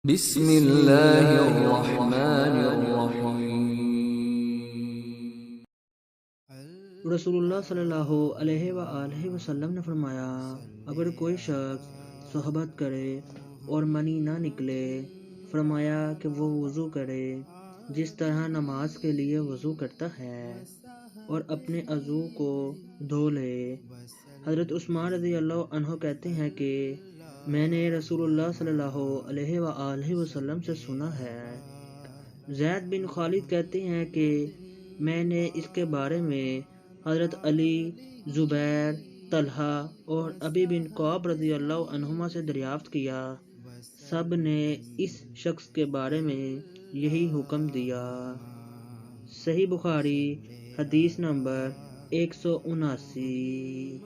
بسم اللہ الرحمن الرحیم۔ رسول اللہ صلی اللہ علیہ وآلہ وسلم نے فرمایا، اگر کوئی شخص صحبت کرے اور منی نہ نکلے، فرمایا کہ وہ وضو کرے جس طرح نماز کے لیے وضو کرتا ہے اور اپنے عضو کو دھو لے۔ حضرت عثمان رضی اللہ عنہ کہتے ہیں کہ میں نے رسول اللہ صلی اللہ علیہ وآلہ وسلم سے سنا ہے۔ زید بن خالد کہتے ہیں کہ میں نے اس کے بارے میں حضرت علی، زبیر، طلحہ اور ابی بن کعب رضی اللہ عنہما سے دریافت کیا، سب نے اس شخص کے بارے میں یہی حکم دیا۔ صحیح بخاری حدیث نمبر 179۔